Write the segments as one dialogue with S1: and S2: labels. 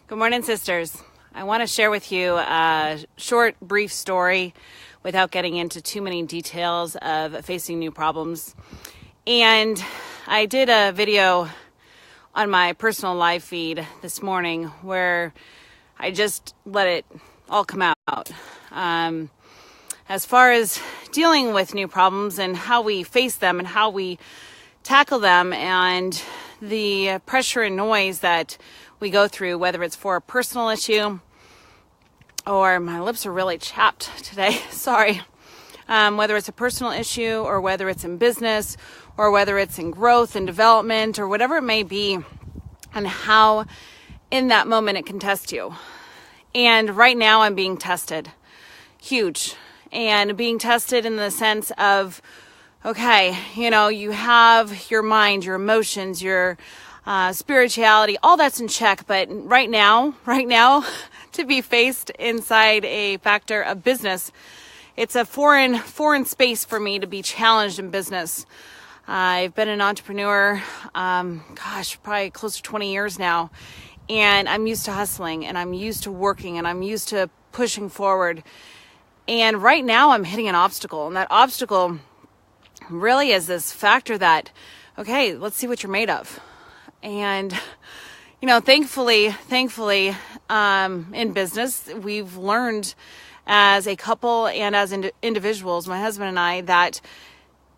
S1: Good morning, sisters. I want to share with you a short, brief story without getting into too many details of facing new problems. And I did a video on my personal live feed this morning where I just let it all come out. As far as dealing with new problems and how we face them and how we tackle them and the pressure and noise that we go through, whether it's for a personal issue or my lips are really chapped today. Sorry. Whether it's a personal issue or whether it's in business or whether it's in growth and development or whatever it may be, and how in that moment it can test you. And right now I'm being tested. Huge. And being tested in the sense of, okay, you have your mind, your emotions, your spirituality, all that's in check. But right now, to be faced inside a factor of business, it's a foreign space for me to be challenged in business. I've been an entrepreneur, probably close to 20 years now. And I'm used to hustling and I'm used to working and I'm used to pushing forward. And right now I'm hitting an obstacle, and that obstacle really is this factor that, okay, let's see what you're made of. And, thankfully, in business, we've learned as a couple and as individuals, my husband and I, that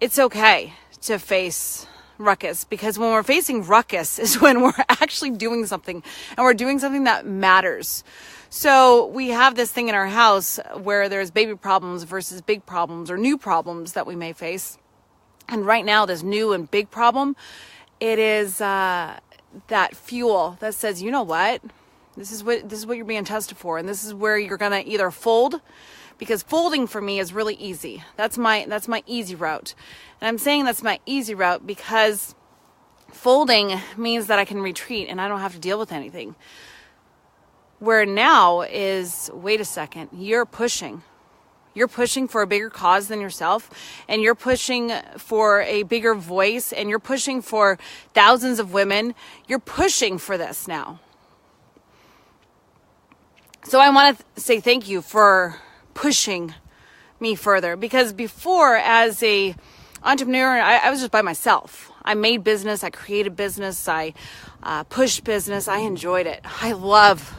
S1: it's okay to face ruckus, because when we're facing ruckus is when we're actually doing something, and we're doing something that matters. So we have this thing in our house where there's baby problems versus big problems or new problems that we may face. And right now, this new and big problem, it is that fuel that says, you know what? This is what you're being tested for, and this is where you're gonna either fold, because folding for me is really easy. That's my easy route. And I'm saying that's my easy route because folding means that I can retreat and I don't have to deal with anything. Where now is, wait a second, you're pushing. You're pushing for a bigger cause than yourself, and you're pushing for a bigger voice, and you're pushing for thousands of women. You're pushing for this now. So I want to say thank you for pushing me further, because before, as a entrepreneur, I was just by myself. I made business, I created business, I pushed business, I enjoyed it. I love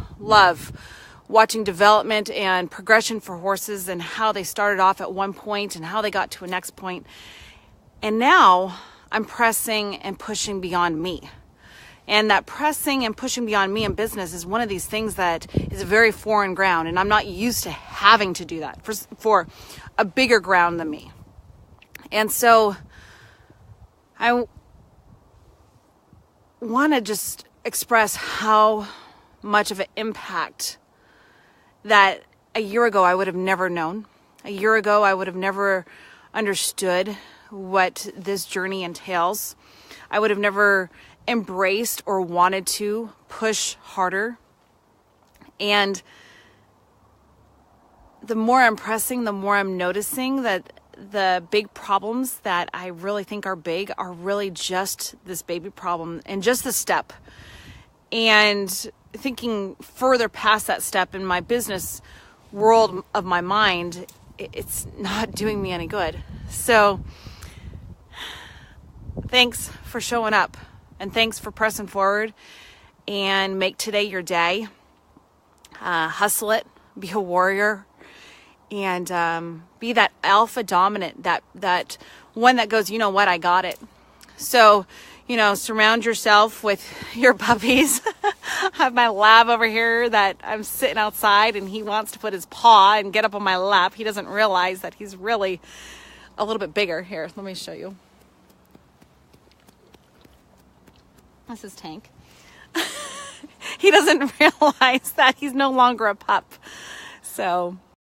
S1: watching development and progression for horses and how they started off at one point and how they got to a next point. And now I'm pressing and pushing beyond me. And that pressing and pushing beyond me in business is one of these things that is a very foreign ground. And I'm not used to having to do that for a bigger ground than me. And so I want to just express how much of an impact that a year ago I would have never known. A year ago I would have never understood what this journey entails. I would have never embraced or wanted to push harder. And the more I'm pressing, the more I'm noticing that the big problems that I really think are big are really just this baby problem and just the step. And thinking further past that step in my business world of my mind, it's not doing me any good. So thanks for showing up, and thanks for pressing forward, and make today your day. Hustle it, be a warrior, and be that alpha dominant, that one that goes, you know what, I got it. So, surround yourself with your puppies. I have my lab over here that I'm sitting outside, and he wants to put his paw and get up on my lap. He doesn't realize that he's really a little bit bigger. Here, let me show you. This is Tank. He doesn't realize that he's no longer a pup. So